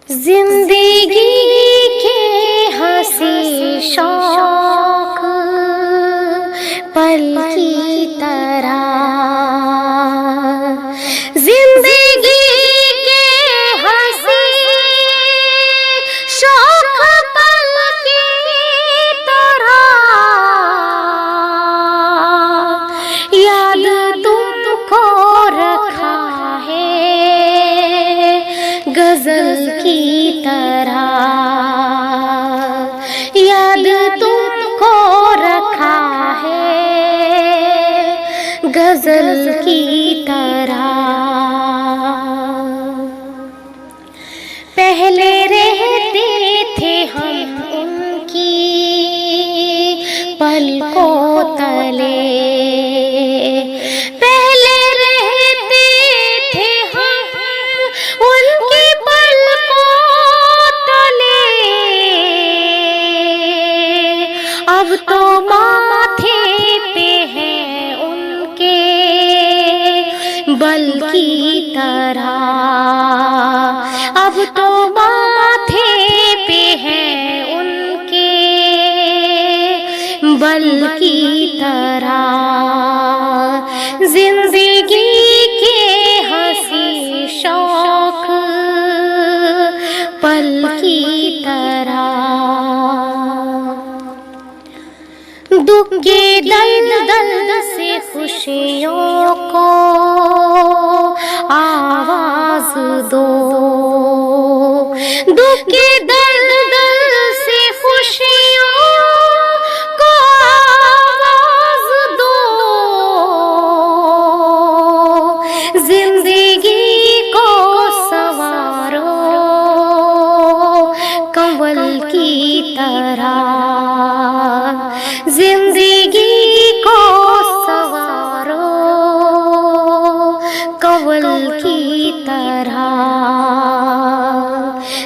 जिंदगी के हंसी शौक पल की तरह, जिंदगी के हंसी शौक पल की तरह, याद तुमको रखा है गजल की तरह, याद तुमको रखा है गजल की तरह। पहले रहते थे हम उनकी पलकों तले, पहले रहते थे हम उनकी पलकों तले, अब तो माथे पे है उनके बल की तरह, अब तो माथे पे है उनके बल की तरह, जिंदगी के हंसी शौक पल की तरह। दुख के दलदल से खुशियों को आवाज दो, दुख के दलदल से खुशियों को आवाज दो, जिंदगी को सवारो कंवल की तरह, जिंदगी को सवारो कंवल की तरह,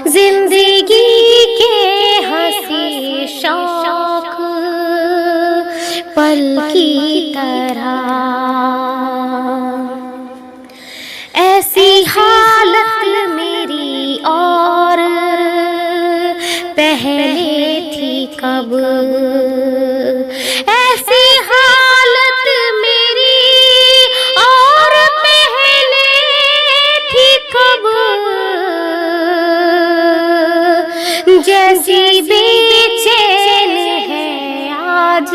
जिंदगी के हंसी शौक पल की तरह। ऐसी हालत मेरी और पहले थी कब, ऐसी हालत मेरी और पहले थी कब, जैसी बेचैन है आज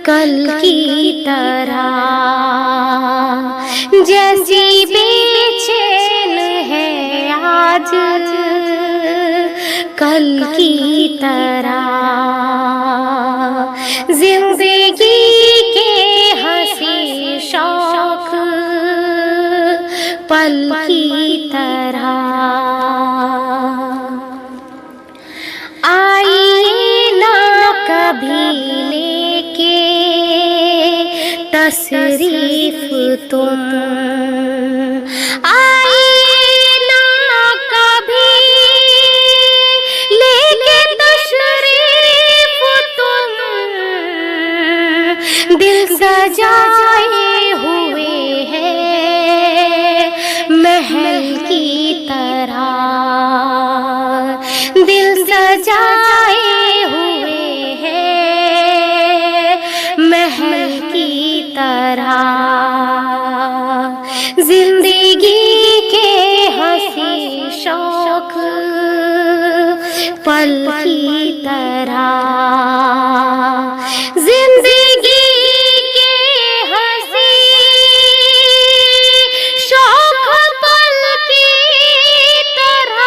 कल की तरह, जैसी बेचैन है आज कल की तरह, जिंदगी के हंसी शौक पल की तरह। आइए ना कभी लेके तशरीफ तुम, आइए ना कभी लेके तशरीफ तुम, दिल सजाए हुए हैं महल की तरह, दिल सजाए हुए हैं महल की तरह, जिंदगी के हंसी शौक पल की तरह, जिंदगी के हंसी शौक पल की तरह,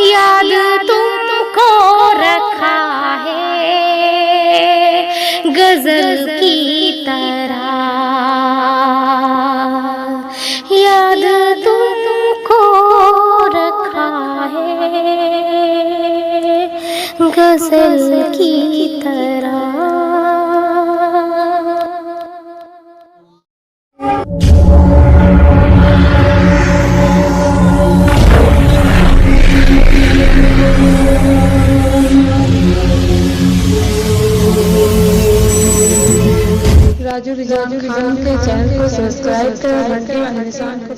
याद तुमको रखा है गजल की तरह, याद तुमको रखा है गजल की तरह। राजू रिजान खान के चैनल को सब्सक्राइब सब्सक्राइब करें, घंटे वाले निशान को